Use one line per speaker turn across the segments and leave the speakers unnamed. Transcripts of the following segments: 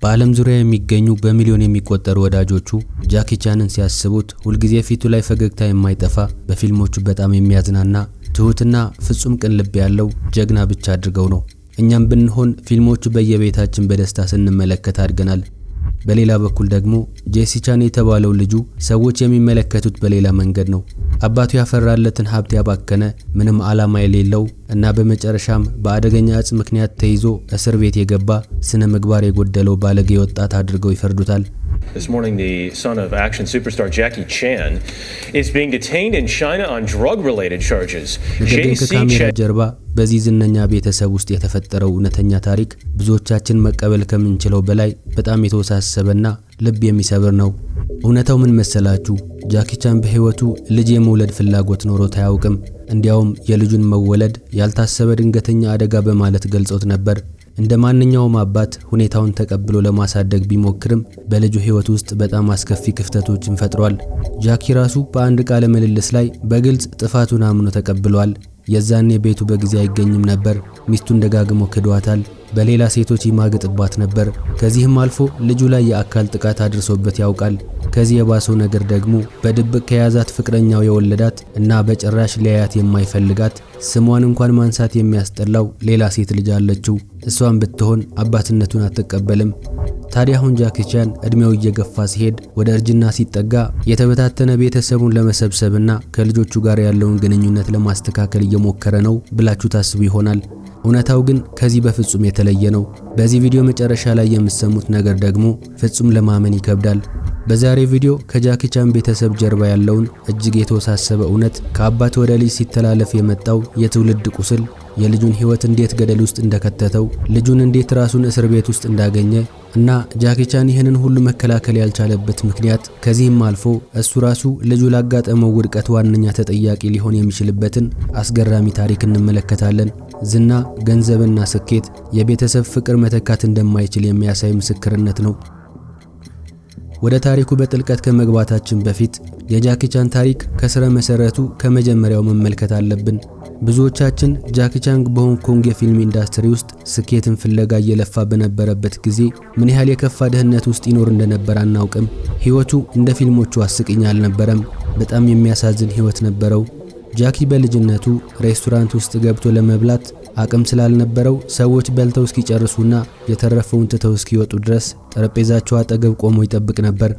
በዓለም ዙሪያ የሚገኙ በሚሊዮን የሚቆጠሩ ወዳጆቹ ጃኪ ቻንን ሲያስቡት ሁልጊዜ ፊቱ ላይ ፈገግታ የማይጠፋ በፊልሞቹ በጣም የሚያዝናና ትሁትና ፍጹም ቅን ልብ ያለው ጀግና ብቻ አድርገው ነው። እኛም ብንሆን ፊልሞቹ በየቤታችን በደስታ ስንመለከት አድገናል። በሌላ በኩል ደግሞ ጄሲ ቻን የተባለው ልጁ ሰዎች የሚመለከቱት በሌላ መንገድ ነው። አባቱ ያፈራለትን ሀብት ያባከነ ምንም ዓላማ የሌለው እና በመጨረሻም በአደገኛ እጽ ምክንያት ተይዞ እስር ቤት የገባ ስነ ምግባር የጎደለው ባለጌ ወጣት አድርገው ይፈርዱታል።
This morning, the son of action superstar Jackie Chan is being detained in China on drug-related charges.
ከካሜራ ጀርባ በዚህ ዝነኛ ቤተሰብ ውስጥ የተፈጠረው እውነተኛ ታሪክ ብዙዎቻችን መቀበል ከምንችለው በላይ በጣም የተወሳሰበና ልብ የሚሰብር ነው። እውነታው ምን መሰላችሁ? ጃኪ ቻን በህይወቱ ልጅ የመውለድ ፍላጎት ኖሮት አያውቅም። እንዲያውም የልጁን መወለድ ያልታሰበ ድንገተኛ አደጋ በማለት ገልጾት ነበር። እንደ ማንኛውም አባት ሁኔታውን ተቀብሎ ለማሳደግ ቢሞክርም በልጁ ህይወት ውስጥ በጣም አስከፊ ክፍተቶችን ፈጥሯል። ጃኪ ራሱ በአንድ ቃለ ምልልስ ላይ በግልጽ ጥፋቱን አምኖ ተቀብሏል። የዛኔ ቤቱ በጊዜ አይገኝም ነበር። ሚስቱን ደጋግሞ ክዷታል። በሌላ ሴቶች ይማግጥባት ነበር። ከዚህም አልፎ ልጁ ላይ የአካል ጥቃት አድርሶበት ያውቃል። ከዚህ የባሰው ነገር ደግሞ በድብቅ ከያዛት ፍቅረኛው የወለዳት እና በጭራሽ ሊያያት የማይፈልጋት ስሟን እንኳን ማንሳት የሚያስጠላው ሌላ ሴት ልጅ አለችው። እሷን ብትሆን አባትነቱን አትቀበልም። ታዲያ አሁን ጃኪ ቻን እድሜው እየገፋ ሲሄድ ወደ እርጅና ሲጠጋ የተበታተነ ቤተሰቡን ለመሰብሰብና ከልጆቹ ጋር ያለውን ግንኙነት ለማስተካከል እየሞከረ ነው ብላችሁ ታስቡ ይሆናል። እውነታው ግን ከዚህ በፍጹም የተለየ ነው። በዚህ ቪዲዮ መጨረሻ ላይ የምትሰሙት ነገር ደግሞ ፍጹም ለማመን ይከብዳል። በዛሬ ቪዲዮ ከጃኪ ቻን ቤተሰብ ጀርባ ያለውን እጅግ የተወሳሰበ እውነት፣ ከአባት ወደ ልጅ ሲተላለፍ የመጣው የትውልድ ቁስል፣ የልጁን ህይወት እንዴት ገደል ውስጥ እንደከተተው፣ ልጁን እንዴት ራሱን እስር ቤት ውስጥ እንዳገኘ እና ጃኪ ቻን ይህንን ሁሉ መከላከል ያልቻለበት ምክንያት፣ ከዚህም አልፎ እሱ ራሱ ልጁ ላጋጠመው ውድቀት ዋነኛ ተጠያቂ ሊሆን የሚችልበትን አስገራሚ ታሪክ እንመለከታለን። ዝና፣ ገንዘብና ስኬት የቤተሰብ ፍቅር መተካት እንደማይችል የሚያሳይ ምስክርነት ነው። ወደ ታሪኩ በጥልቀት ከመግባታችን በፊት የጃኪ ቻን ታሪክ ከስረ መሰረቱ ከመጀመሪያው መመልከት አለብን። ብዙዎቻችን ጃኪ ቻን በሆንግ ኮንግ የፊልም ኢንዳስትሪ ውስጥ ስኬትን ፍለጋ እየለፋ በነበረበት ጊዜ ምን ያህል የከፋ ድህነት ውስጥ ይኖር እንደነበር አናውቅም። ህይወቱ እንደ ፊልሞቹ አስቂኝ አልነበረም። በጣም የሚያሳዝን ህይወት ነበረው። ጃኪ በልጅነቱ ሬስቶራንት ውስጥ ገብቶ ለመብላት አቅም ስላልነበረው ሰዎች በልተው እስኪጨርሱና የተረፈውን ትተው እስኪወጡ ድረስ ጠረጴዛቸው አጠገብ ቆሞ ይጠብቅ ነበር።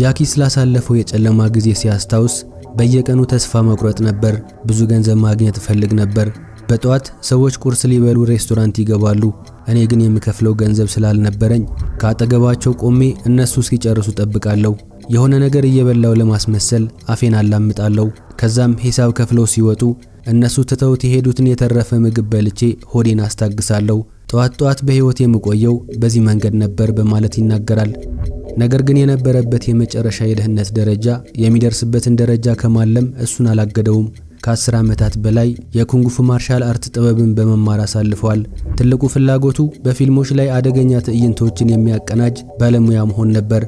ጃኪ ስላሳለፈው የጨለማ ጊዜ ሲያስታውስ በየቀኑ ተስፋ መቁረጥ ነበር። ብዙ ገንዘብ ማግኘት ፈልግ ነበር። በጠዋት ሰዎች ቁርስ ሊበሉ ሬስቶራንት ይገባሉ። እኔ ግን የምከፍለው ገንዘብ ስላልነበረኝ ከአጠገባቸው ቆሜ እነሱ እስኪጨርሱ ጠብቃለሁ። የሆነ ነገር እየበላው ለማስመሰል አፌን አላምጣለሁ። ከዛም ሂሳብ ከፍለው ሲወጡ እነሱ ትተውት የሄዱትን የተረፈ ምግብ በልቼ ሆዴን አስታግሳለሁ። ጠዋት በህይወት የምቆየው በዚህ መንገድ ነበር በማለት ይናገራል። ነገር ግን የነበረበት የመጨረሻ የድህነት ደረጃ የሚደርስበትን ደረጃ ከማለም እሱን አላገደውም። ከ10 ዓመታት በላይ የኩንጉ ማርሻል አርት ጥበብን በመማር አሳልፏል። ትልቁ ፍላጎቱ በፊልሞች ላይ አደገኛ ትዕይንቶችን የሚያቀናጅ ባለሙያ መሆን ነበር።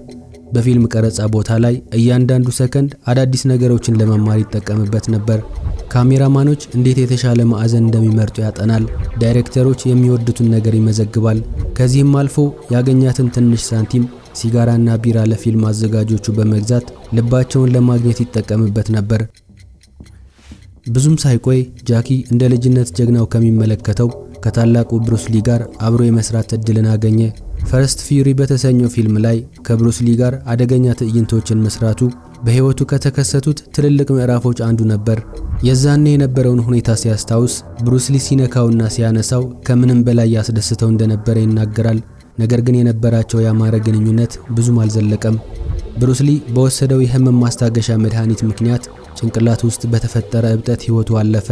በፊልም ቀረጻ ቦታ ላይ እያንዳንዱ ሰከንድ አዳዲስ ነገሮችን ለመማር ይጠቀምበት ነበር። ካሜራማኖች እንዴት የተሻለ ማዕዘን እንደሚመርጡ ያጠናል። ዳይሬክተሮች የሚወዱትን ነገር ይመዘግባል። ከዚህም አልፎ ያገኛትን ትንሽ ሳንቲም ሲጋራና ቢራ ለፊልም አዘጋጆቹ በመግዛት ልባቸውን ለማግኘት ይጠቀምበት ነበር። ብዙም ሳይቆይ ጃኪ እንደ ልጅነት ጀግናው ከሚመለከተው ከታላቁ ብሩስ ሊ ጋር አብሮ የመስራት እድልን አገኘ። ፈርስት ፊውሪ በተሰኘው ፊልም ላይ ከብሩስ ሊ ጋር አደገኛ ትዕይንቶችን መስራቱ በህይወቱ ከተከሰቱት ትልልቅ ምዕራፎች አንዱ ነበር። የዛኔ የነበረውን ሁኔታ ሲያስታውስ ብሩስ ሊ ሲነካውና ሲያነሳው ከምንም በላይ ያስደስተው እንደነበረ ይናገራል። ነገር ግን የነበራቸው ያማረ ግንኙነት ብዙም አልዘለቀም። ብሩስ ሊ በወሰደው የህመም ማስታገሻ መድኃኒት ምክንያት ጭንቅላት ውስጥ በተፈጠረ እብጠት ህይወቱ አለፈ።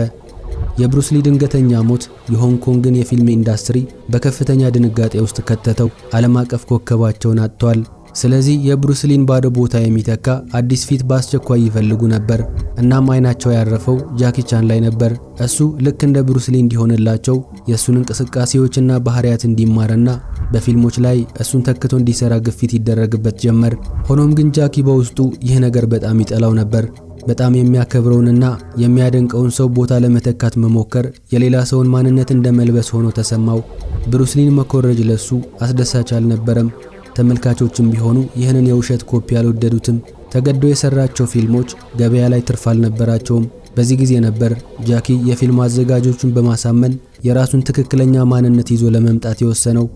የብሩስ ሊ ድንገተኛ ሞት የሆንግ ኮንግን የፊልም ኢንዳስትሪ በከፍተኛ ድንጋጤ ውስጥ ከተተው። ዓለም አቀፍ ኮከባቸውን አጥተዋል። ስለዚህ የብሩስ ሊን ባዶ ቦታ የሚተካ አዲስ ፊት በአስቸኳይ ይፈልጉ ነበር። እናም አይናቸው ያረፈው ጃኪ ቻን ላይ ነበር። እሱ ልክ እንደ ብሩስ ሊ እንዲሆንላቸው የእሱን እንቅስቃሴዎችና ባህሪያት እንዲማርና በፊልሞች ላይ እሱን ተክቶ እንዲሰራ ግፊት ይደረግበት ጀመር። ሆኖም ግን ጃኪ በውስጡ ይህ ነገር በጣም ይጠላው ነበር። በጣም የሚያከብረውንና የሚያደንቀውን ሰው ቦታ ለመተካት መሞከር የሌላ ሰውን ማንነት እንደመልበስ ሆኖ ተሰማው። ብሩስ ሊን መኮረጅ ለሱ አስደሳች አልነበረም። ተመልካቾችም ቢሆኑ ይህንን የውሸት ኮፒ አልወደዱትም። ተገዶ የሰራቸው ፊልሞች ገበያ ላይ ትርፍ አልነበራቸውም። በዚህ ጊዜ ነበር ጃኪ የፊልም አዘጋጆቹን በማሳመን የራሱን ትክክለኛ ማንነት ይዞ ለመምጣት የወሰነው።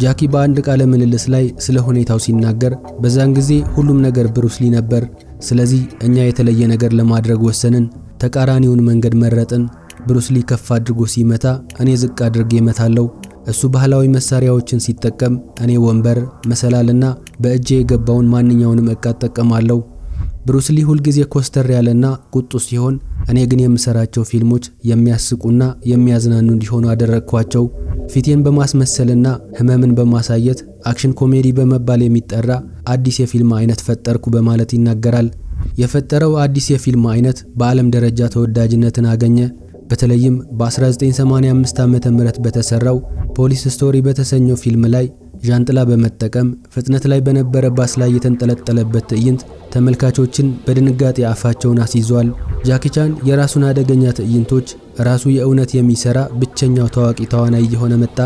ጃኪ በአንድ ቃለ ምልልስ ላይ ስለ ሁኔታው ሲናገር በዛን ጊዜ ሁሉም ነገር ብሩስ ሊ ነበር። ስለዚህ እኛ የተለየ ነገር ለማድረግ ወሰንን። ተቃራኒውን መንገድ መረጥን። ብሩስ ሊ ከፍ አድርጎ ሲመታ እኔ ዝቅ አድርጌ እመታለሁ። እሱ ባህላዊ መሳሪያዎችን ሲጠቀም እኔ ወንበር፣ መሰላልና በእጄ የገባውን ማንኛውንም ዕቃ እጠቀማለሁ። ብሩስ ሊ ሁልጊዜ ኮስተር ያለና ቁጡ ሲሆን፣ እኔ ግን የምሰራቸው ፊልሞች የሚያስቁና የሚያዝናኑ እንዲሆኑ አደረግኳቸው። ፊቴን በማስመሰልና ህመምን በማሳየት አክሽን ኮሜዲ በመባል የሚጠራ አዲስ የፊልም አይነት ፈጠርኩ በማለት ይናገራል። የፈጠረው አዲስ የፊልም አይነት በዓለም ደረጃ ተወዳጅነትን አገኘ። በተለይም በ1985 ዓ.ም በተሰራው ፖሊስ ስቶሪ በተሰኘው ፊልም ላይ ዣንጥላ በመጠቀም ፍጥነት ላይ በነበረ ባስ ላይ የተንጠለጠለበት ትዕይንት ተመልካቾችን በድንጋጤ አፋቸውን አስይዟል። ጃኪ ቻን የራሱን አደገኛ ትዕይንቶች ራሱ የእውነት የሚሰራ ብቸኛው ታዋቂ ተዋናይ እየሆነ መጣ።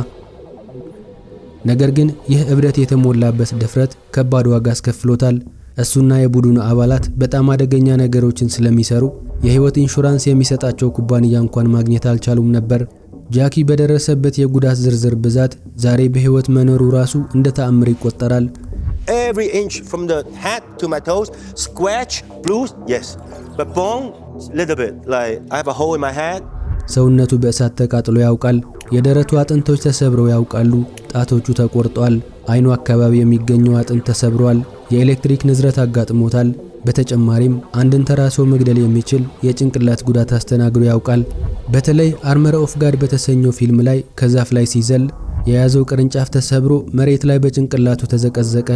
ነገር ግን ይህ እብደት የተሞላበት ድፍረት ከባድ ዋጋ አስከፍሎታል። እሱና የቡድኑ አባላት በጣም አደገኛ ነገሮችን ስለሚሰሩ የህይወት ኢንሹራንስ የሚሰጣቸው ኩባንያ እንኳን ማግኘት አልቻሉም ነበር። ጃኪ በደረሰበት የጉዳት ዝርዝር ብዛት ዛሬ በህይወት መኖሩ ራሱ እንደ ተአምር ይቆጠራል።
Every inch from the head to my toes, scratch, bruise, yes. But bone, little bit, like I have a hole in my head.
ሰውነቱ በእሳት ተቃጥሎ ያውቃል። የደረቱ አጥንቶች ተሰብረው ያውቃሉ። ጣቶቹ ተቆርጧል። አይኑ አካባቢ የሚገኘው አጥንት ተሰብሯል። የኤሌክትሪክ ንዝረት አጋጥሞታል። በተጨማሪም አንድን ተራ ሰው መግደል የሚችል የጭንቅላት ጉዳት አስተናግዶ ያውቃል። በተለይ አርመር ኦፍ ጋድ በተሰኘው ፊልም ላይ ከዛፍ ላይ ሲዘል የያዘው ቅርንጫፍ ተሰብሮ መሬት ላይ በጭንቅላቱ ተዘቀዘቀ።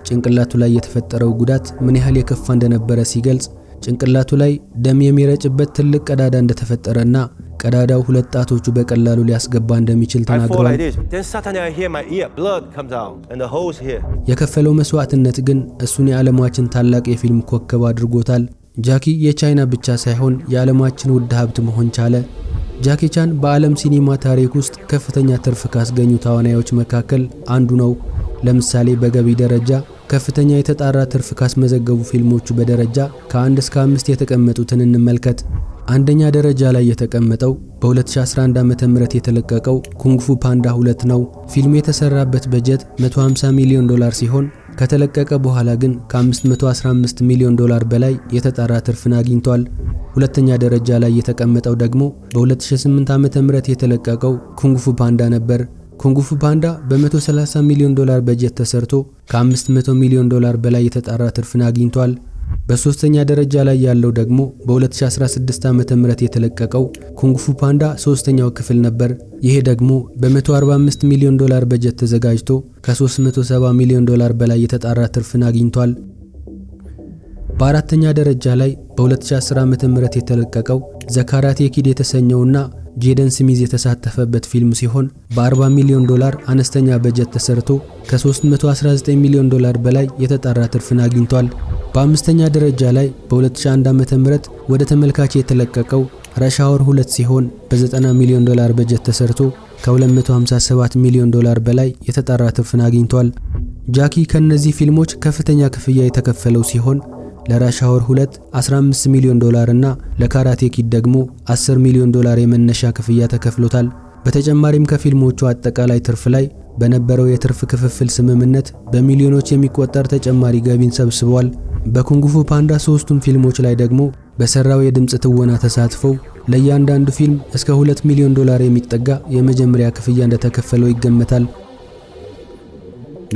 ጭንቅላቱ ላይ የተፈጠረው ጉዳት ምን ያህል የከፋ እንደነበረ ሲገልጽ ጭንቅላቱ ላይ ደም የሚረጭበት ትልቅ ቀዳዳ እንደተፈጠረና ቀዳዳው ሁለት ጣቶቹ በቀላሉ ሊያስገባ እንደሚችል ተናግሯል። የከፈለው መስዋዕትነት ግን እሱን የዓለማችን ታላቅ የፊልም ኮከብ አድርጎታል። ጃኪ የቻይና ብቻ ሳይሆን የዓለማችን ውድ ሀብት መሆን ቻለ። ጃኪ ቻን በዓለም ሲኒማ ታሪክ ውስጥ ከፍተኛ ትርፍ ካስገኙ ተዋናዮች መካከል አንዱ ነው። ለምሳሌ በገቢ ደረጃ ከፍተኛ የተጣራ ትርፍ ካስመዘገቡ ፊልሞቹ በደረጃ ከ1 እስከ 5 የተቀመጡትን እንመልከት። አንደኛ ደረጃ ላይ የተቀመጠው በ2011 ዓ.ም የተለቀቀው ኩንግ ፉ ፓንዳ 2 ነው። ፊልሙ የተሰራበት በጀት $150 ሚሊዮን ሲሆን ከተለቀቀ በኋላ ግን ከ515 ሚሊዮን ዶላር በላይ የተጣራ ትርፍን አግኝቷል። ሁለተኛ ደረጃ ላይ የተቀመጠው ደግሞ በ2008 ዓ.ም የተለቀቀው ኩንግ ፉ ፓንዳ ነበር። ኩንግ ፉ ፓንዳ በ130 ሚሊዮን ዶላር በጀት ተሰርቶ ከ500 ሚሊዮን ዶላር በላይ የተጣራ ትርፍን አግኝቷል። በሶስተኛ ደረጃ ላይ ያለው ደግሞ በ2016 ዓ.ም የተለቀቀው ኩንግ ፉ ፓንዳ ሶስተኛው ክፍል ነበር። ይሄ ደግሞ በ145 ሚሊዮን ዶላር በጀት ተዘጋጅቶ ከ370 ሚሊዮን ዶላር በላይ የተጣራ ትርፍን አግኝቷል። በአራተኛ ደረጃ ላይ በ2010 ዓ.ም የተለቀቀው ዘ ካራቴ ኪድ የተሰኘውና ጄደን ስሚዝ የተሳተፈበት ፊልም ሲሆን በ40 ሚሊዮን ዶላር አነስተኛ በጀት ተሰርቶ ከ319 ሚሊዮን ዶላር በላይ የተጣራ ትርፍን አግኝቷል። በአምስተኛ ደረጃ ላይ በ2001 ዓ.ም ወደ ተመልካች የተለቀቀው ረሽ አወር 2 ሲሆን በ90 ሚሊዮን ዶላር በጀት ተሰርቶ ከ257 ሚሊዮን ዶላር በላይ የተጣራ ትርፍን አግኝቷል። ጃኪ ከነዚህ ፊልሞች ከፍተኛ ክፍያ የተከፈለው ሲሆን ለረሽ አወር 2 15 ሚሊዮን ዶላር እና ለካራቴ ኪድ ደግሞ 10 ሚሊዮን ዶላር የመነሻ ክፍያ ተከፍሎታል። በተጨማሪም ከፊልሞቹ አጠቃላይ ትርፍ ላይ በነበረው የትርፍ ክፍፍል ስምምነት በሚሊዮኖች የሚቆጠር ተጨማሪ ገቢን ሰብስቧል። በኩንግ ፉ ፓንዳ 3ቱም ፊልሞች ላይ ደግሞ በሰራው የድምጽ ትወና ተሳትፈው ለእያንዳንዱ ፊልም እስከ 2 ሚሊዮን ዶላር የሚጠጋ የመጀመሪያ ክፍያ እንደተከፈለው ይገመታል።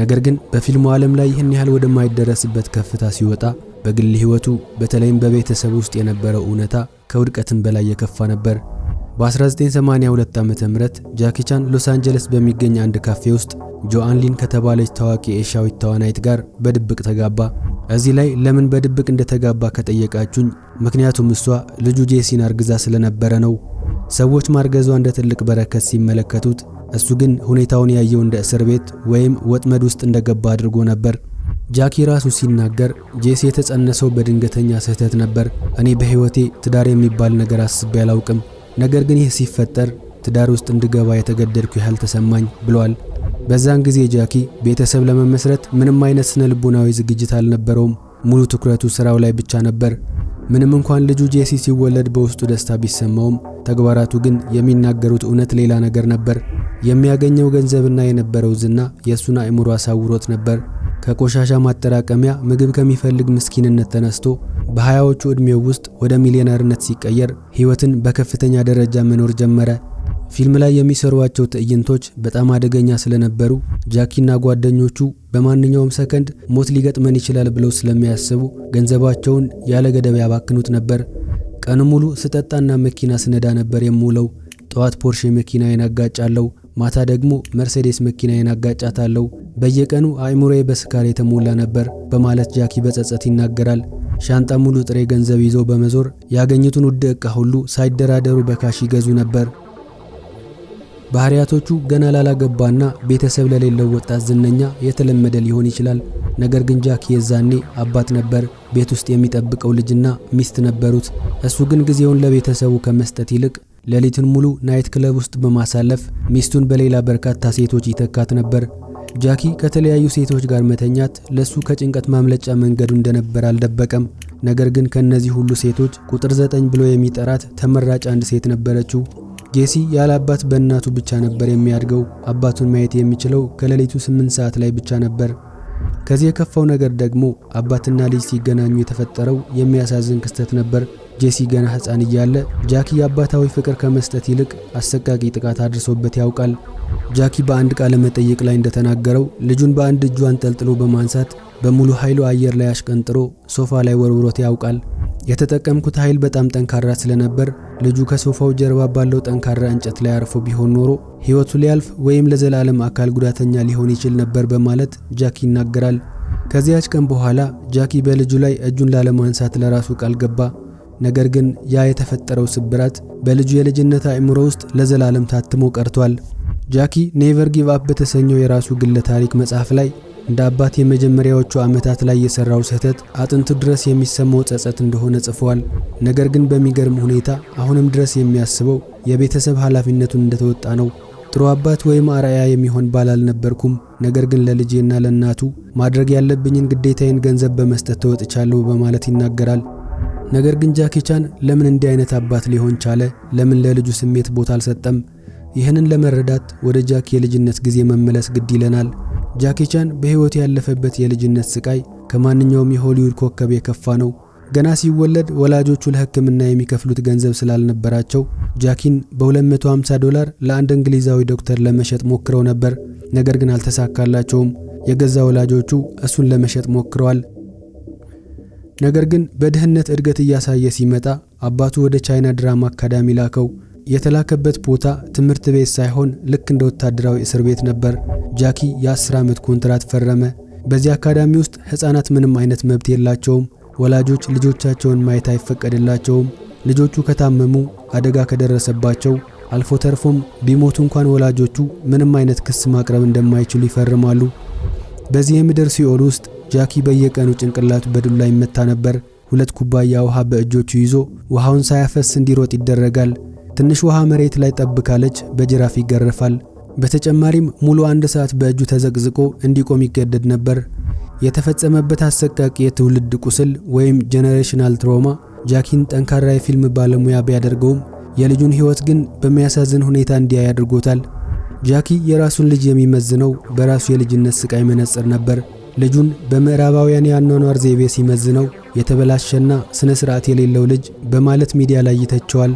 ነገር ግን በፊልሙ ዓለም ላይ ይህን ያህል ወደማይደረስበት ከፍታ ሲወጣ በግል ህይወቱ በተለይም በቤተሰብ ውስጥ የነበረው እውነታ ከውድቀትም በላይ የከፋ ነበር። በ1982 ዓ.ም ጃኪ ቻን ሎስ አንጀለስ በሚገኝ አንድ ካፌ ውስጥ ጆአን ሊን ከተባለች ታዋቂ ኤሻዊት ተዋናይት ጋር በድብቅ ተጋባ። እዚህ ላይ ለምን በድብቅ እንደተጋባ ከጠየቃችሁኝ ምክንያቱም እሷ ልጁ ጄሲን አርግዛ ስለነበረ ነው። ሰዎች ማርገዟ እንደ ትልቅ በረከት ሲመለከቱት፣ እሱ ግን ሁኔታውን ያየው እንደ እስር ቤት ወይም ወጥመድ ውስጥ እንደገባ አድርጎ ነበር። ጃኪ ራሱ ሲናገር ጄሲ የተጸነሰው በድንገተኛ ስህተት ነበር። እኔ በህይወቴ ትዳር የሚባል ነገር አስቤ አላውቅም። ነገር ግን ይህ ሲፈጠር ትዳር ውስጥ እንድገባ የተገደድኩ ያህል ተሰማኝ ብሏል። በዛን ጊዜ ጃኪ ቤተሰብ ለመመስረት ምንም አይነት ስነ ልቦናዊ ዝግጅት አልነበረውም። ሙሉ ትኩረቱ ስራው ላይ ብቻ ነበር። ምንም እንኳን ልጁ ጄሲ ሲወለድ በውስጡ ደስታ ቢሰማውም ተግባራቱ ግን የሚናገሩት እውነት ሌላ ነገር ነበር። የሚያገኘው ገንዘብና የነበረው ዝና የሱን አእምሮ አሳውሮት ነበር። ከቆሻሻ ማጠራቀሚያ ምግብ ከሚፈልግ ምስኪንነት ተነስቶ በ20ዎቹ ዕድሜው ውስጥ ወደ ሚሊዮነርነት ሲቀየር ህይወትን በከፍተኛ ደረጃ መኖር ጀመረ። ፊልም ላይ የሚሰሩዋቸው ትዕይንቶች በጣም አደገኛ ስለነበሩ ጃኪና ጓደኞቹ በማንኛውም ሰከንድ ሞት ሊገጥመን ይችላል ብለው ስለሚያስቡ ገንዘባቸውን ያለ ገደብ ያባክኑት ነበር። ቀኑ ሙሉ ስጠጣና መኪና ስነዳ ነበር የምውለው። ጠዋት ፖርሼ መኪናዬን አጋጫለሁ፣ ማታ ደግሞ መርሴዴስ መኪናዬን አጋጫታለሁ። በየቀኑ አእምሮዬ በስካር የተሞላ ነበር በማለት ጃኪ በጸጸት ይናገራል። ሻንጣ ሙሉ ጥሬ ገንዘብ ይዘው በመዞር ያገኙትን ውድ ዕቃ ሁሉ ሳይደራደሩ በካሽ ይገዙ ነበር። ባህሪያቶቹ ገና ላላገባና ቤተሰብ ለሌለው ወጣት ዝነኛ የተለመደ ሊሆን ይችላል። ነገር ግን ጃኪ የዛኔ አባት ነበር። ቤት ውስጥ የሚጠብቀው ልጅና ሚስት ነበሩት። እሱ ግን ጊዜውን ለቤተሰቡ ከመስጠት ይልቅ ሌሊቱን ሙሉ ናይት ክለብ ውስጥ በማሳለፍ ሚስቱን በሌላ በርካታ ሴቶች ይተካት ነበር። ጃኪ ከተለያዩ ሴቶች ጋር መተኛት ለሱ ከጭንቀት ማምለጫ መንገዱ እንደነበር አልደበቀም። ነገር ግን ከነዚህ ሁሉ ሴቶች ቁጥር 9 ብሎ የሚጠራት ተመራጭ አንድ ሴት ነበረችው። ጄሲ ያለ አባት በእናቱ ብቻ ነበር የሚያድገው። አባቱን ማየት የሚችለው ከሌሊቱ 8 ሰዓት ላይ ብቻ ነበር። ከዚህ የከፋው ነገር ደግሞ አባትና ልጅ ሲገናኙ የተፈጠረው የሚያሳዝን ክስተት ነበር። ጄሲ ገና ሕፃን እያለ ጃኪ የአባታዊ ፍቅር ከመስጠት ይልቅ አሰቃቂ ጥቃት አድርሶበት ያውቃል። ጃኪ በአንድ ቃለ መጠይቅ ላይ እንደተናገረው ልጁን በአንድ እጁ አንጠልጥሎ በማንሳት በሙሉ ኃይሉ አየር ላይ አሽቀንጥሮ ሶፋ ላይ ወርውሮት ያውቃል። የተጠቀምኩት ኃይል በጣም ጠንካራ ስለነበር ልጁ ከሶፋው ጀርባ ባለው ጠንካራ እንጨት ላይ አርፎ ቢሆን ኖሮ ሕይወቱ ሊያልፍ ወይም ለዘላለም አካል ጉዳተኛ ሊሆን ይችል ነበር በማለት ጃኪ ይናገራል። ከዚያች ቀን በኋላ ጃኪ በልጁ ላይ እጁን ላለማንሳት ለራሱ ቃል ገባ። ነገር ግን ያ የተፈጠረው ስብራት በልጁ የልጅነት አእምሮ ውስጥ ለዘላለም ታትሞ ቀርቷል። ጃኪ ኔቨር ጊቭ አፕ በተሰኘው የራሱ ግለ ታሪክ መጽሐፍ ላይ እንደ አባት የመጀመሪያዎቹ ዓመታት ላይ የሰራው ስህተት አጥንቱ ድረስ የሚሰማው ጸጸት እንደሆነ ጽፏል። ነገር ግን በሚገርም ሁኔታ አሁንም ድረስ የሚያስበው የቤተሰብ ኃላፊነቱን እንደተወጣ ነው። ጥሩ አባት ወይም አርአያ የሚሆን ባል አልነበርኩም፣ ነገር ግን ለልጄና ለእናቱ ማድረግ ያለብኝን ግዴታዬን ገንዘብ በመስጠት ተወጥቻለሁ በማለት ይናገራል። ነገር ግን ጃኪ ቻን ለምን እንዲህ አይነት አባት ሊሆን ቻለ? ለምን ለልጁ ስሜት ቦታ አልሰጠም? ይህንን ለመረዳት ወደ ጃኪ የልጅነት ጊዜ መመለስ ግድ ይለናል። ጃኪ ቻን በህይወቱ ያለፈበት የልጅነት ስቃይ ከማንኛውም የሆሊውድ ኮከብ የከፋ ነው። ገና ሲወለድ ወላጆቹ ለሕክምና የሚከፍሉት ገንዘብ ስላልነበራቸው ጃኪን በ$250 ለአንድ እንግሊዛዊ ዶክተር ለመሸጥ ሞክረው ነበር። ነገር ግን አልተሳካላቸውም። የገዛ ወላጆቹ እሱን ለመሸጥ ሞክረዋል። ነገር ግን በድህነት እድገት እያሳየ ሲመጣ አባቱ ወደ ቻይና ድራማ አካዳሚ ላከው። የተላከበት ቦታ ትምህርት ቤት ሳይሆን ልክ እንደ ወታደራዊ እስር ቤት ነበር። ጃኪ የ10 ዓመት ኮንትራት ፈረመ። በዚህ አካዳሚ ውስጥ ህፃናት ምንም አይነት መብት የላቸውም። ወላጆች ልጆቻቸውን ማየት አይፈቀድላቸውም። ልጆቹ ከታመሙ፣ አደጋ ከደረሰባቸው፣ አልፎ ተርፎም ቢሞቱ እንኳን ወላጆቹ ምንም አይነት ክስ ማቅረብ እንደማይችሉ ይፈርማሉ። በዚህ የምድር ሲኦል ውስጥ ጃኪ በየቀኑ ጭንቅላቱ በዱላ ይመታ ነበር። 2 ኩባያ ውሃ በእጆቹ ይዞ ውሃውን ሳያፈስ እንዲሮጥ ይደረጋል። ትንሽ ውሃ መሬት ላይ ጠብ ካለች በጅራፍ ይገረፋል። በተጨማሪም ሙሉ 1 ሰዓት በእጁ ተዘቅዝቆ እንዲቆም ይገደድ ነበር። የተፈጸመበት አሰቃቂ የትውልድ ቁስል ወይም ጄኔሬሽናል ትራውማ ጃኪን ጠንካራ የፊልም ባለሙያ ቢያደርገውም የልጁን ሕይወት ግን በሚያሳዝን ሁኔታ እንዲያይ አድርጎታል። ጃኪ የራሱን ልጅ የሚመዝነው በራሱ የልጅነት ስቃይ መነጽር ነበር። ልጁን በምዕራባውያን የአኗኗር ዘይቤ ሲመዝነው የተበላሸና ስነ ስርዓት የሌለው ልጅ በማለት ሚዲያ ላይ ይተቸዋል።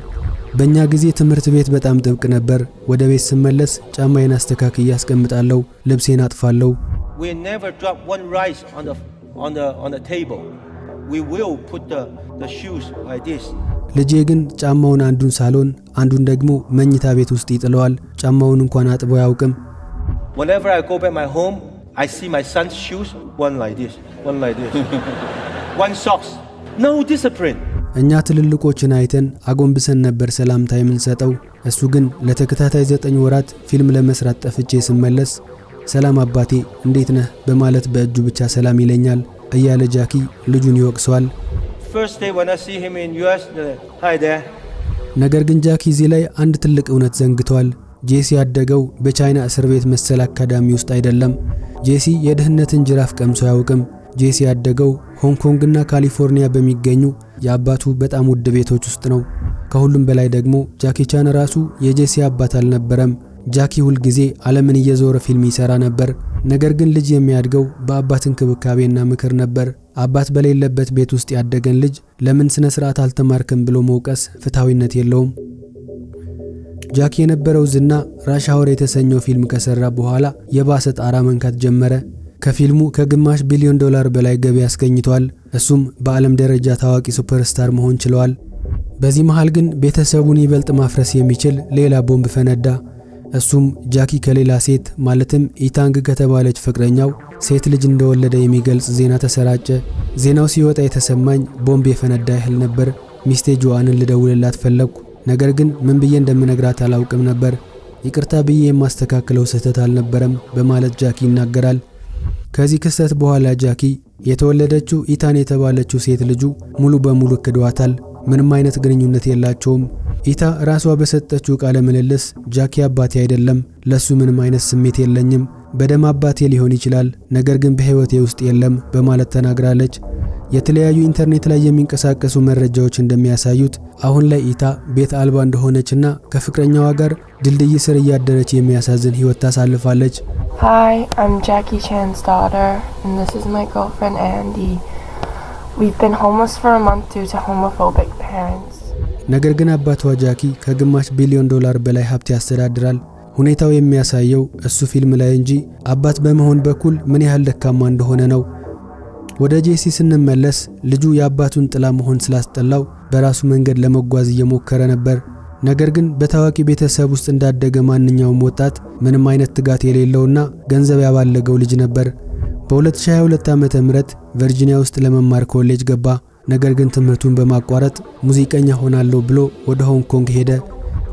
በእኛ ጊዜ ትምህርት ቤት በጣም ጥብቅ ነበር። ወደ ቤት ስመለስ ጫማዬን አስተካክዬ አስቀምጣለሁ፣ ልብሴን አጥፋለሁ።
We never drop one rice on the table. We will put the shoes like this.
ልጄ ግን ጫማውን አንዱን ሳሎን አንዱን ደግሞ መኝታ ቤት ውስጥ ይጥለዋል። ጫማውን እንኳን አጥቦ ያውቅም።
Whenever I go back my home, I see my son's shoes, one like this, one like this. One socks. No discipline.
እኛ ትልልቆችን አይተን አጎንብሰን ነበር ሰላምታ የምንሰጠው። እሱ ግን ለተከታታይ 9 ወራት ፊልም ለመስራት ጠፍቼ ስመለስ ሰላም አባቴ እንዴት ነህ በማለት በእጁ ብቻ ሰላም ይለኛል እያለ ጃኪ ልጁን ይወቅሰዋል።
First day when I see him in US, hi there.
ነገር ግን ጃኪ እዚህ ላይ አንድ ትልቅ እውነት ዘንግቷል። ጄሲ ያደገው በቻይና እስር ቤት መሰል አካዳሚ ውስጥ አይደለም። ጄሲ የድህነትን ጅራፍ ቀምሶ አያውቅም። ጄሲ ያደገው ሆንግ ኮንግና ካሊፎርኒያ በሚገኙ የአባቱ በጣም ውድ ቤቶች ውስጥ ነው። ከሁሉም በላይ ደግሞ ጃኪ ቻን ራሱ የጄሲ አባት አልነበረም። ጃኪ ሁል ጊዜ ዓለምን እየዞረ ፊልም ይሰራ ነበር። ነገር ግን ልጅ የሚያድገው በአባት እንክብካቤና ምክር ነበር። አባት በሌለበት ቤት ውስጥ ያደገን ልጅ ለምን ስነ ስርዓት አልተማርክም ብሎ መውቀስ ፍትሃዊነት የለውም። ጃኪ የነበረው ዝና ራሽ አወር የተሰኘው ፊልም ከሰራ በኋላ የባሰ ጣራ መንካት ጀመረ። ከፊልሙ ከግማሽ ቢሊዮን ዶላር በላይ ገቢ አስገኝቷል። እሱም በዓለም ደረጃ ታዋቂ ሱፐርስታር መሆን ችሏል። በዚህ መሃል ግን ቤተሰቡን ይበልጥ ማፍረስ የሚችል ሌላ ቦምብ ፈነዳ። እሱም ጃኪ ከሌላ ሴት ማለትም ኢታንግ ከተባለች ፍቅረኛው ሴት ልጅ እንደወለደ የሚገልጽ ዜና ተሰራጨ። ዜናው ሲወጣ የተሰማኝ ቦምብ የፈነዳ ያህል ነበር። ሚስቴ ጆአንን ልደውልላት ፈለግኩ። ነገር ግን ምን ብዬ እንደምነግራት አላውቅም ነበር። ይቅርታ ብዬ የማስተካክለው ስህተት አልነበረም በማለት ጃኪ ይናገራል። ከዚህ ክስተት በኋላ ጃኪ የተወለደችው ኢታን የተባለችው ሴት ልጁ ሙሉ በሙሉ ክዷታል። ምንም አይነት ግንኙነት የላቸውም። ኢታ ራሷ በሰጠችው ቃለ ምልልስ ጃኪ አባቴ አይደለም፣ ለሱ ምንም አይነት ስሜት የለኝም፣ በደም አባቴ ሊሆን ይችላል፣ ነገር ግን በህይወቴ ውስጥ የለም በማለት ተናግራለች። የተለያዩ ኢንተርኔት ላይ የሚንቀሳቀሱ መረጃዎች እንደሚያሳዩት አሁን ላይ ኢታ ቤት አልባ እንደሆነችና ከፍቅረኛዋ ጋር ድልድይ ስር እያደረች የሚያሳዝን ህይወት ታሳልፋለች።
Hi, I'm Jackie Chan's daughter, and this is my girlfriend Andy. We've been homeless for a month due to homophobic parents.
ነገር ግን አባቷ ጃኪ ከግማሽ ቢሊዮን ዶላር በላይ ሀብት ያስተዳድራል። ሁኔታው የሚያሳየው እሱ ፊልም ላይ እንጂ አባት በመሆን በኩል ምን ያህል ደካማ እንደሆነ ነው። ወደ ጄሲ ስንመለስ ልጁ የአባቱን ጥላ መሆን ስላስጠላው በራሱ መንገድ ለመጓዝ እየሞከረ ነበር። ነገር ግን በታዋቂ ቤተሰብ ውስጥ እንዳደገ ማንኛውም ወጣት ምንም አይነት ትጋት የሌለውና ገንዘብ ያባለገው ልጅ ነበር። በ2022 ዓመተ ምህረት ቨርጂኒያ ውስጥ ለመማር ኮሌጅ ገባ። ነገር ግን ትምህርቱን በማቋረጥ ሙዚቀኛ ሆናለሁ ብሎ ወደ ሆንግ ኮንግ ሄደ።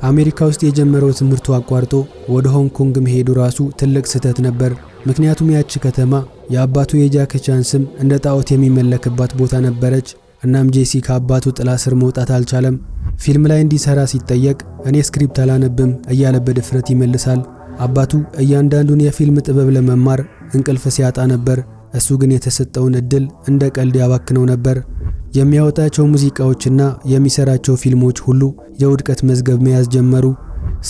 አሜሪካ ውስጥ የጀመረው ትምህርቱ አቋርጦ ወደ ሆንግ ኮንግ መሄዱ ራሱ ትልቅ ስህተት ነበር። ምክንያቱም ያቺ ከተማ የአባቱ የጃኪ ቻን ስም እንደ ጣዖት የሚመለክባት ቦታ ነበረች። እናም ጄሲ ከአባቱ ጥላ ስር መውጣት አልቻለም። ፊልም ላይ እንዲሰራ ሲጠየቅ እኔ ስክሪፕት አላነብም እያለ በድፍረት ይመልሳል። አባቱ እያንዳንዱን የፊልም ጥበብ ለመማር እንቅልፍ ሲያጣ ነበር። እሱ ግን የተሰጠውን እድል እንደ ቀልድ ያባክነው ነበር። የሚያወጣቸው ሙዚቃዎችና የሚሰራቸው ፊልሞች ሁሉ የውድቀት መዝገብ መያዝ ጀመሩ።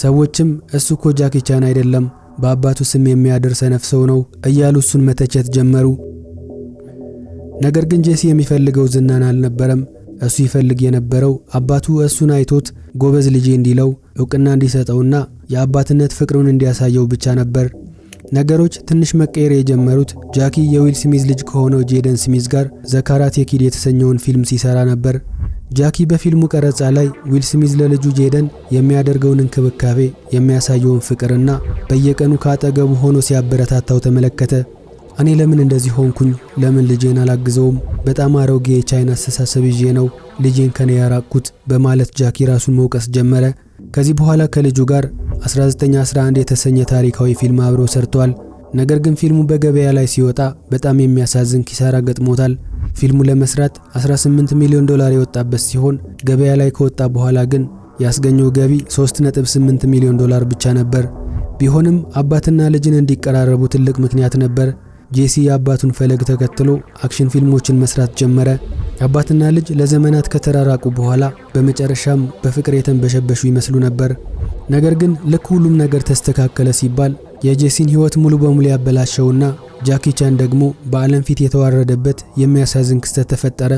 ሰዎችም እሱ እኮ ጃኪ ቻን አይደለም፣ በአባቱ ስም የሚያደር ሰነፍ ሰው ነው እያሉ እሱን መተቸት ጀመሩ። ነገር ግን ጄሲ የሚፈልገው ዝናን አልነበረም። እሱ ይፈልግ የነበረው አባቱ እሱን አይቶት ጎበዝ ልጄ እንዲለው እውቅና እንዲሰጠውና የአባትነት ፍቅሩን እንዲያሳየው ብቻ ነበር። ነገሮች ትንሽ መቀየር የጀመሩት ጃኪ የዊል ስሚዝ ልጅ ከሆነው ጄደን ስሚዝ ጋር ዘ ካራቴ ኪድ የተሰኘውን ፊልም ሲሰራ ነበር። ጃኪ በፊልሙ ቀረጻ ላይ ዊል ስሚዝ ለልጁ ጄደን የሚያደርገውን እንክብካቤ፣ የሚያሳየውን ፍቅርና በየቀኑ ካጠገቡ ሆኖ ሲያበረታታው ተመለከተ። እኔ ለምን እንደዚህ ሆንኩኝ? ለምን ልጄን አላግዘውም? በጣም አሮጌ የቻይና አስተሳሰብ ይዤ ነው ልጄን ከኔ ያራቅኩት በማለት ጃኪ ራሱን መውቀስ ጀመረ። ከዚህ በኋላ ከልጁ ጋር 1911 የተሰኘ ታሪካዊ ፊልም አብሮ ሰርቷል። ነገር ግን ፊልሙ በገበያ ላይ ሲወጣ በጣም የሚያሳዝን ኪሳራ ገጥሞታል። ፊልሙ ለመስራት 18 ሚሊዮን ዶላር የወጣበት ሲሆን ገበያ ላይ ከወጣ በኋላ ግን ያስገኘው ገቢ 3.8 ሚሊዮን ዶላር ብቻ ነበር። ቢሆንም አባትና ልጅን እንዲቀራረቡ ትልቅ ምክንያት ነበር። ጄሲ የአባቱን ፈለግ ተከትሎ አክሽን ፊልሞችን መስራት ጀመረ። አባትና ልጅ ለዘመናት ከተራራቁ በኋላ በመጨረሻም በፍቅር የተንበሸበሹ ይመስሉ ነበር። ነገር ግን ልክ ሁሉም ነገር ተስተካከለ ሲባል የጄሲን ህይወት ሙሉ በሙሉ ያበላሸውና ጃኪ ቻን ደግሞ በዓለም ፊት የተዋረደበት የሚያሳዝን ክስተት ተፈጠረ።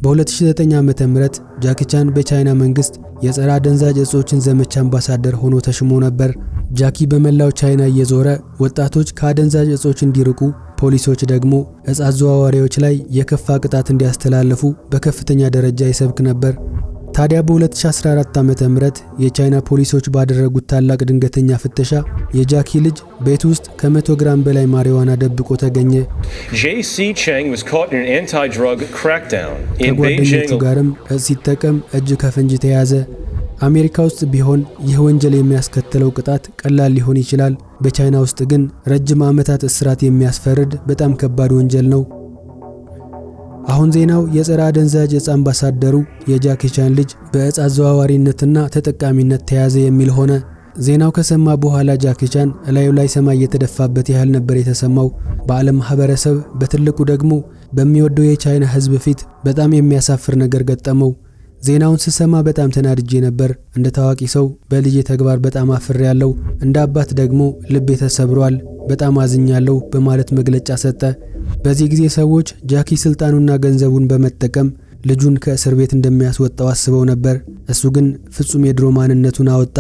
በ2009 ዓመተ ምህረት ጃኪ ቻን በቻይና መንግስት የጸረ አደንዛዥ እጾችን ዘመቻ አምባሳደር ሆኖ ተሽሞ ነበር። ጃኪ በመላው ቻይና እየዞረ ወጣቶች ከአደንዛዥ እጾች እንዲርቁ፣ ፖሊሶች ደግሞ እጽ አዘዋዋሪዎች ላይ የከፋ ቅጣት እንዲያስተላልፉ በከፍተኛ ደረጃ ይሰብክ ነበር። ታዲያ በ2014 ዓመተ ምህረት የቻይና ፖሊሶች ባደረጉት ታላቅ ድንገተኛ ፍተሻ የጃኪ ልጅ ቤት ውስጥ ከ100 ግራም በላይ ማሪዋና ደብቆ ተገኘ።
JC Chang was caught in an anti-drug crackdown in
ከጓደኞቹ ጋርም ሲጠቀም እጅ ከፍንጅ ተያዘ። አሜሪካ ውስጥ ቢሆን ይህ ወንጀል የሚያስከትለው ቅጣት ቀላል ሊሆን ይችላል። በቻይና ውስጥ ግን ረጅም ዓመታት እስራት የሚያስፈርድ በጣም ከባድ ወንጀል ነው። አሁን ዜናው የጸረ አደንዛዥ እጽ አምባሳደሩ የጃኪ ቻን ልጅ በእጽ አዘዋዋሪነትና ተጠቃሚነት ተያዘ የሚል ሆነ። ዜናው ከሰማ በኋላ ጃኪ ቻን እላዩ ላይ ሰማይ የተደፋበት ያህል ነበር የተሰማው። በዓለም ማህበረሰብ በትልቁ ደግሞ በሚወደው የቻይና ህዝብ ፊት በጣም የሚያሳፍር ነገር ገጠመው። ዜናውን ስሰማ በጣም ተናድጄ ነበር። እንደ ታዋቂ ሰው በልጄ ተግባር በጣም አፍሬያለሁ፣ እንደ አባት ደግሞ ልቤ ተሰብሯል፣ በጣም አዝኛለሁ በማለት መግለጫ ሰጠ። በዚህ ጊዜ ሰዎች ጃኪ ስልጣኑና ገንዘቡን በመጠቀም ልጁን ከእስር ቤት እንደሚያስወጣው አስበው ነበር። እሱ ግን ፍጹም የድሮ ማንነቱን አወጣ።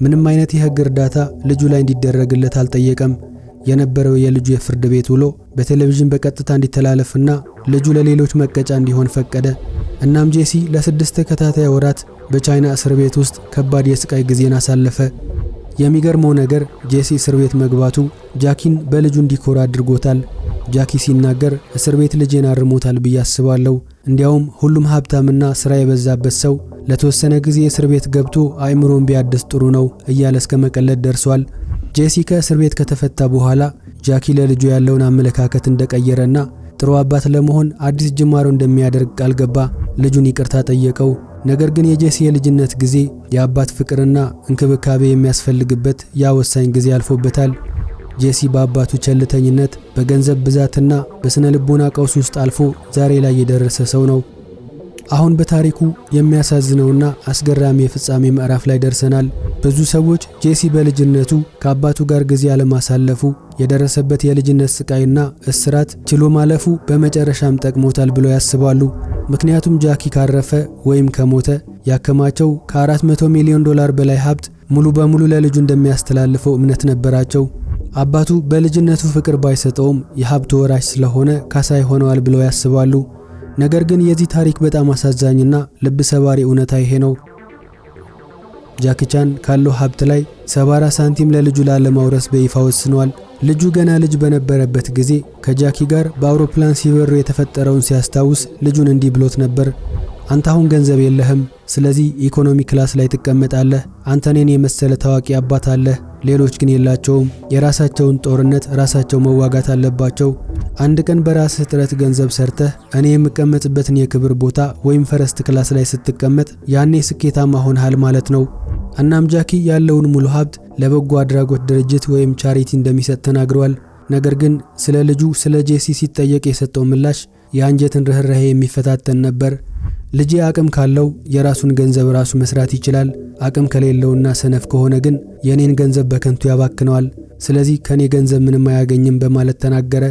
ምንም አይነት የህግ እርዳታ ልጁ ላይ እንዲደረግለት አልጠየቀም። የነበረው የልጁ የፍርድ ቤት ውሎ በቴሌቪዥን በቀጥታ እንዲተላለፍና ልጁ ለሌሎች መቀጫ እንዲሆን ፈቀደ። እናም ጄሲ ለ6 ተከታታይ ወራት በቻይና እስር ቤት ውስጥ ከባድ የስቃይ ጊዜን አሳለፈ። የሚገርመው ነገር ጄሲ እስር ቤት መግባቱ ጃኪን በልጁ እንዲኮራ አድርጎታል። ጃኪ ሲናገር እስር ቤት ልጄን አርሞታል ብዬ አስባለሁ። እንዲያውም ሁሉም ሀብታምና ስራ የበዛበት ሰው ለተወሰነ ጊዜ እስር ቤት ገብቶ አይምሮን ቢያድስ ጥሩ ነው እያለ እስከ መቀለድ ደርሷል። ጄሲ ከእስር ቤት ከተፈታ በኋላ ጃኪ ለልጁ ያለውን አመለካከት እንደቀየረና ጥሩ አባት ለመሆን አዲስ ጅማሮ እንደሚያደርግ ቃል ገባ። ልጁን ይቅርታ ጠየቀው። ነገር ግን የጄሲ የልጅነት ጊዜ የአባት ፍቅርና እንክብካቤ የሚያስፈልግበት ያ ወሳኝ ጊዜ አልፎበታል። ጄሲ በአባቱ ቸልተኝነት፣ በገንዘብ ብዛትና በስነ ልቦና ቀውስ ውስጥ አልፎ ዛሬ ላይ የደረሰ ሰው ነው። አሁን በታሪኩ የሚያሳዝነውና አስገራሚ የፍጻሜ ምዕራፍ ላይ ደርሰናል። ብዙ ሰዎች ጄሲ በልጅነቱ ከአባቱ ጋር ጊዜ አለማሳለፉ፣ የደረሰበት የልጅነት ስቃይና እስራት ችሎ ማለፉ በመጨረሻም ጠቅሞታል ብለው ያስባሉ። ምክንያቱም ጃኪ ካረፈ ወይም ከሞተ ያከማቸው ከ400 ሚሊዮን ዶላር በላይ ሀብት ሙሉ በሙሉ ለልጁ እንደሚያስተላልፈው እምነት ነበራቸው። አባቱ በልጅነቱ ፍቅር ባይሰጠውም የሀብቱ ወራሽ ስለሆነ ካሳ ይሆነዋል ብለው ያስባሉ። ነገር ግን የዚህ ታሪክ በጣም አሳዛኝና ልብ ሰባሪ እውነታ ይሄ ነው። ጃኪ ቻን ካለው ሀብት ላይ 74 ሳንቲም ለልጁ ላለማውረስ በይፋ ወስኗል። ልጁ ገና ልጅ በነበረበት ጊዜ ከጃኪ ጋር በአውሮፕላን ሲበሩ የተፈጠረውን ሲያስታውስ ልጁን እንዲህ ብሎት ነበር። አንተ አሁን ገንዘብ የለህም፣ ስለዚህ ኢኮኖሚ ክላስ ላይ ትቀመጣለህ። አንተ እኔን የመሰለ ታዋቂ አባት አለህ፣ ሌሎች ግን የላቸውም። የራሳቸውን ጦርነት ራሳቸው መዋጋት አለባቸው። አንድ ቀን በራስህ ጥረት ገንዘብ ሰርተህ እኔ የምቀመጥበትን የክብር ቦታ ወይም ፈረስት ክላስ ላይ ስትቀመጥ ያኔ ስኬታማ ሆነሃል ማለት ነው። እናም ጃኪ ያለውን ሙሉ ሀብት ለበጎ አድራጎት ድርጅት ወይም ቻሪቲ እንደሚሰጥ ተናግሯል። ነገር ግን ስለ ልጁ ስለ ጄሲ ሲጠየቅ የሰጠው ምላሽ የአንጀትን ርህራሄ የሚፈታተን ነበር። ልጄ አቅም ካለው የራሱን ገንዘብ ራሱ መስራት ይችላል። አቅም ከሌለውና ሰነፍ ከሆነ ግን የኔን ገንዘብ በከንቱ ያባክነዋል። ስለዚህ ከኔ ገንዘብ ምንም አያገኝም በማለት ተናገረ።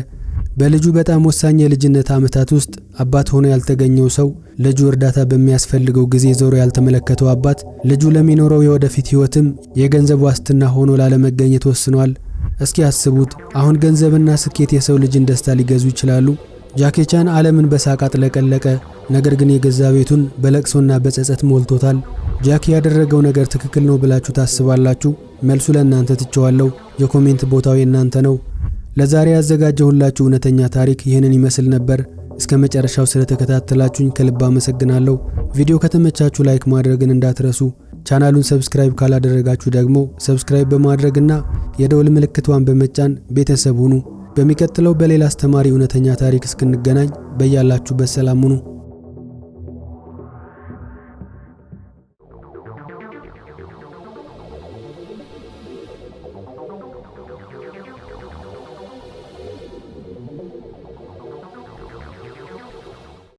በልጁ በጣም ወሳኝ የልጅነት ዓመታት ውስጥ አባት ሆኖ ያልተገኘው ሰው ልጁ እርዳታ በሚያስፈልገው ጊዜ ዞሮ ያልተመለከተው አባት ልጁ ለሚኖረው የወደፊት ህይወትም የገንዘብ ዋስትና ሆኖ ላለመገኘት ወስኗል። እስኪ አስቡት፣ አሁን ገንዘብና ስኬት የሰው ልጅን ደስታ ሊገዙ ይችላሉ? ጃኪ ቻን ዓለምን በሳቅ አጥለቀለቀ። ነገር ግን የገዛ ቤቱን በለቅሶና በጸጸት ሞልቶታል። ጃኪ ያደረገው ነገር ትክክል ነው ብላችሁ ታስባላችሁ? መልሱ ለእናንተ ትቼዋለሁ። የኮሜንት ቦታው የእናንተ ነው። ለዛሬ ያዘጋጀሁላችሁ እውነተኛ ታሪክ ይህንን ይመስል ነበር። እስከ መጨረሻው ስለተከታተላችሁኝ ከልብ አመሰግናለሁ። ቪዲዮ ከተመቻችሁ ላይክ ማድረግን እንዳትረሱ። ቻናሉን ሰብስክራይብ ካላደረጋችሁ ደግሞ ሰብስክራይብ በማድረግና የደውል ምልክቷን በመጫን ቤተሰብ ሁኑ። በሚቀጥለው በሌላ አስተማሪ እውነተኛ ታሪክ እስክንገናኝ በያላችሁበት ሰላም ሁኑ።